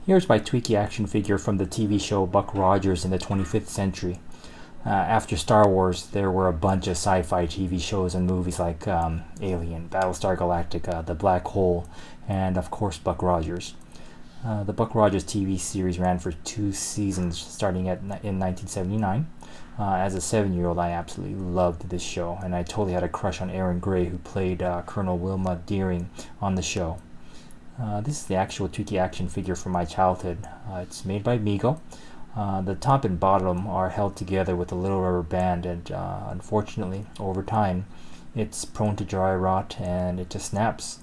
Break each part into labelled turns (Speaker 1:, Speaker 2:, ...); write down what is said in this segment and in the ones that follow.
Speaker 1: Here's my Twiki action figure from the TV show Buck Rogers in the 25th century. After Star Wars, there were a bunch of sci-fi TV shows and movies like Alien, Battlestar Galactica, The Black Hole, and of course Buck Rogers. The Buck Rogers TV series ran for 2 seasons starting in 1979. As a 7-year-old, I absolutely loved this show, and I totally had a crush on Aaron Gray, who played Colonel Wilma Deering on the show. This is the actual Twiki action figure from my childhood. It's made by Mego. The top and bottom are held together with a little rubber band, and unfortunately, over time, it's prone to dry rot and it just snaps.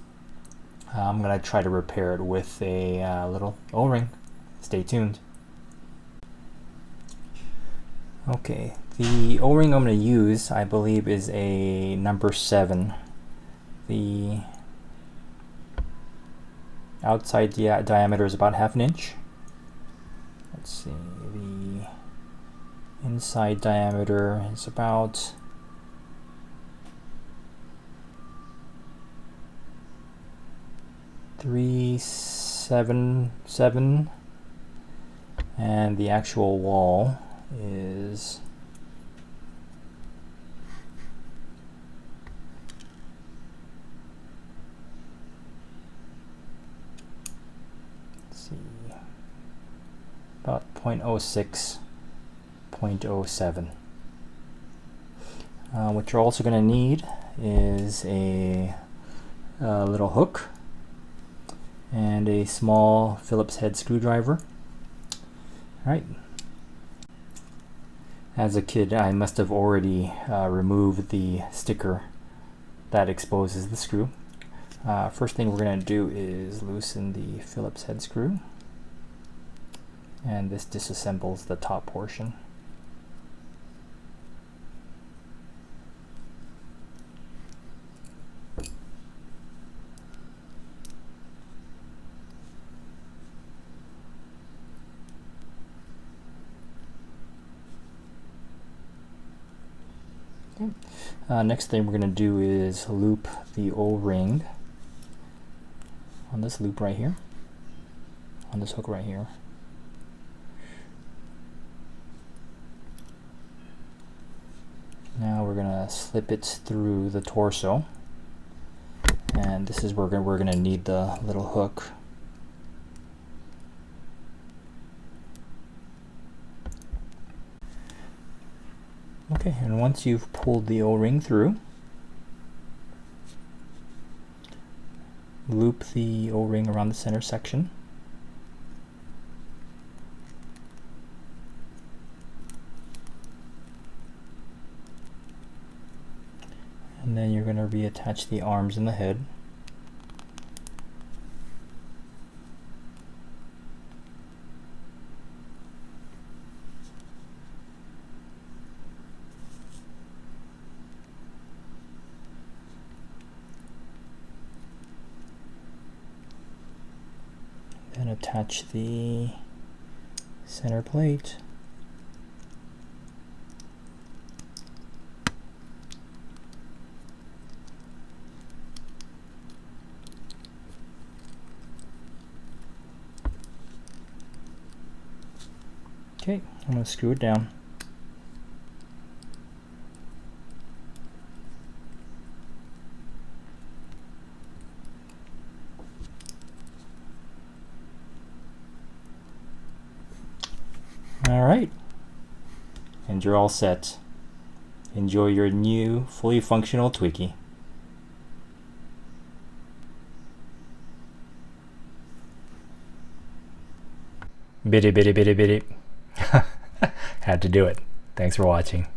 Speaker 1: I'm going to try to repair it with a little O-ring. Stay tuned. Okay, the O-ring I'm going to use, I believe, is a number 7. The outside diameter is about 1/2 inch. Let's see, the inside diameter is about 377, and the actual wall is about 0.06, 0.07. What you're also going to need is a little hook and a small Phillips head screwdriver. Alright. As a kid, I must have already removed the sticker that exposes the screw. First thing we're going to do is loosen the Phillips head screw, and this disassembles the top portion. Next thing we're going to do is loop the O-ring on this loop right here, on this hook right here. Now we're going to slip it through the torso, and this is where we're going to need the little hook. Okay, and once you've pulled the O-ring through, loop the O-ring around the center section. And then you're going to reattach the arms and the head. Then attach the center plate. Okay, I'm going to screw it down. Alright, and you're all set. Enjoy your new, fully functional Twiki. Biddy biddy biddy biddy. Had to do it. Thanks for watching.